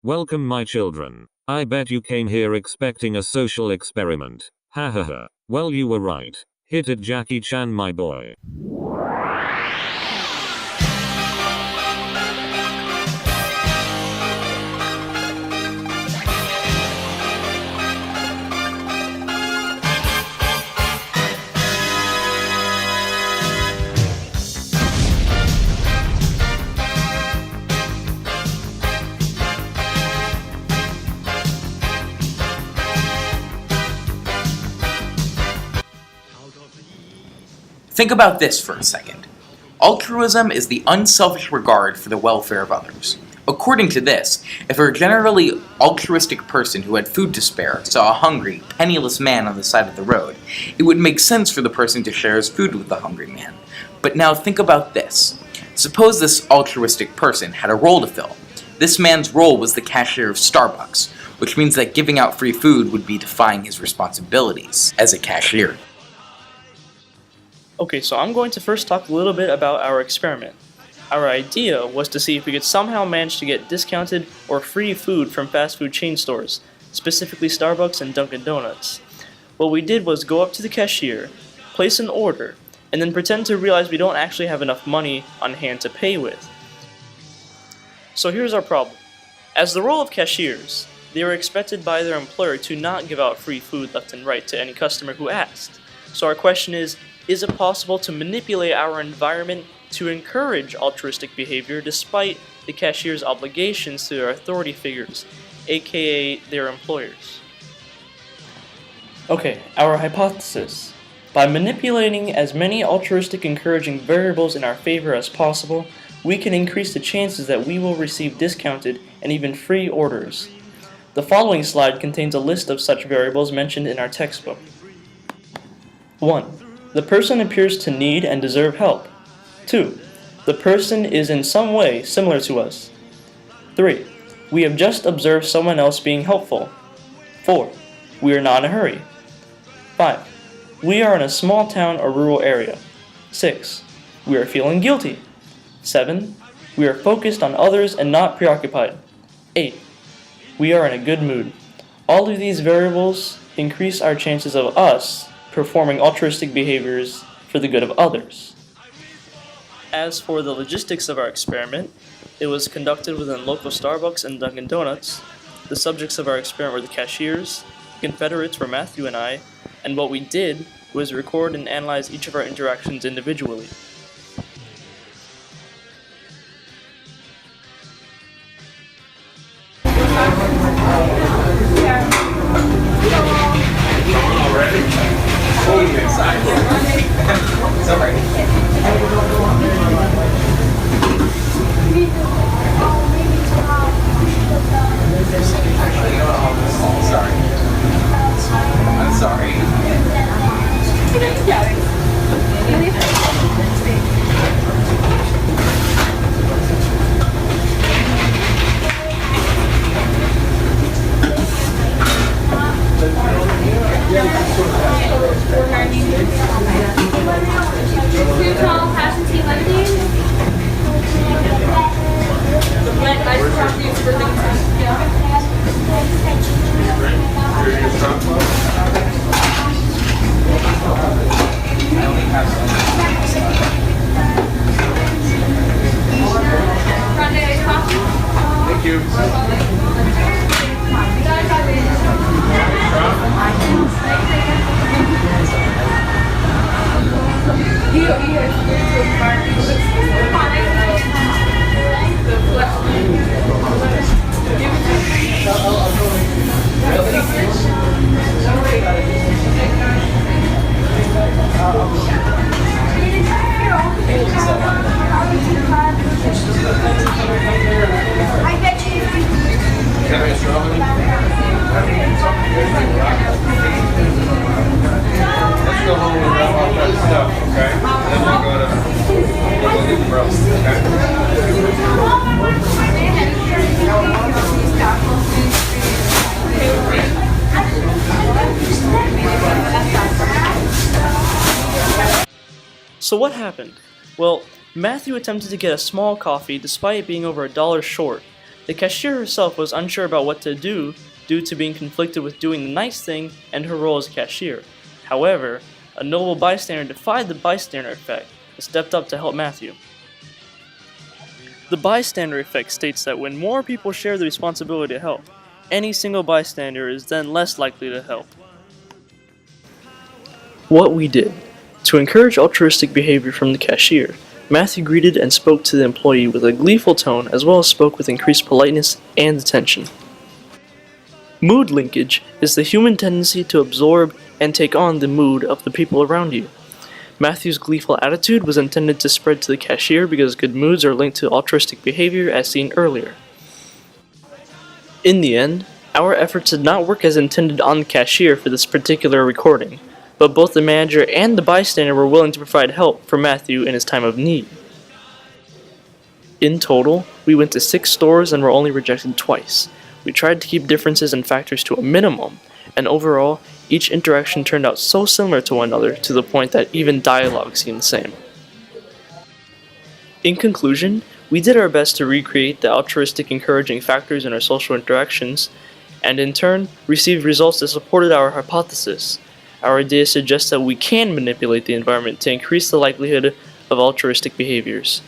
Welcome, my children. I bet you came here expecting a social experiment. Ha ha ha. Well, you were right. Hit it, Jackie Chan, my boy. Think about this for a second. Altruism is the unselfish regard for the welfare of others. According to this, if a generally altruistic person who had food to spare saw a hungry, penniless man on the side of the road, it would make sense for the person to share his food with the hungry man. But now think about this. Suppose this altruistic person had a role to fill. This man's role was the cashier of Starbucks, which means that giving out free food would be defying his responsibilities as a cashier. Okay, so I'm going to first talk a little bit about our experiment. Our idea was to see if we could somehow manage to get discounted or free food from fast food chain stores, specifically Starbucks and Dunkin' Donuts. What we did was go up to the cashier, place an order, and then pretend to realize we don't actually have enough money on hand to pay with. So here's our problem. As the role of cashiers, they were expected by their employer to not give out free food left and right to any customer who asked. So our question is it possible to manipulate our environment to encourage altruistic behavior despite the cashier's obligations to their authority figures, aka their employers? Okay, our hypothesis. By manipulating as many altruistic encouraging variables in our favor as possible, we can increase the chances that we will receive discounted and even free orders. The following slide contains a list of such variables mentioned in our textbook. 1. The person appears to need and deserve help. 2. The person is in some way similar to us. 3. We have just observed someone else being helpful. 4. We are not in a hurry. 5. We are in a small town or rural area. 6. We are feeling guilty. 7. We are focused on others and not preoccupied. 8. We are in a good mood. All of these variables increase our chances of us performing altruistic behaviors for the good of others. As for the logistics of our experiment, it was conducted within local Starbucks and Dunkin' Donuts. The subjects of our experiment were the cashiers, the Confederates were Matthew and I, and what we did was record and analyze each of our interactions individually. Thank you. I bet you. Can I have a strawberry? Let's go home and wrap up that stuff, okay? Then we'll go get the roast, So what happened? Well, Matthew attempted to get a small coffee despite it being over $1 short, The cashier herself was unsure about what to do due to being conflicted with doing the nice thing and her role as cashier. However, a noble bystander defied the bystander effect and stepped up to help Matthew. The bystander effect states that when more people share the responsibility to help, any single bystander is then less likely to help. What we did. To encourage altruistic behavior from the cashier, Matthew greeted and spoke to the employee with a gleeful tone as well as spoke with increased politeness and attention. Mood linkage is the human tendency to absorb and take on the mood of the people around you. Matthew's gleeful attitude was intended to spread to the cashier because good moods are linked to altruistic behavior as seen earlier. In the end, our efforts did not work as intended on the cashier for this particular recording, but both the manager and the bystander were willing to provide help for Matthew in his time of need. In total, we went to 6 stores and were only rejected twice. We tried to keep differences and factors to a minimum, and overall, each interaction turned out so similar to one another to the point that even dialogue seemed the same. In conclusion, we did our best to recreate the altruistic encouraging factors in our social interactions, and in turn, received results that supported our hypothesis. Our idea suggests that we can manipulate the environment to increase the likelihood of altruistic behaviors.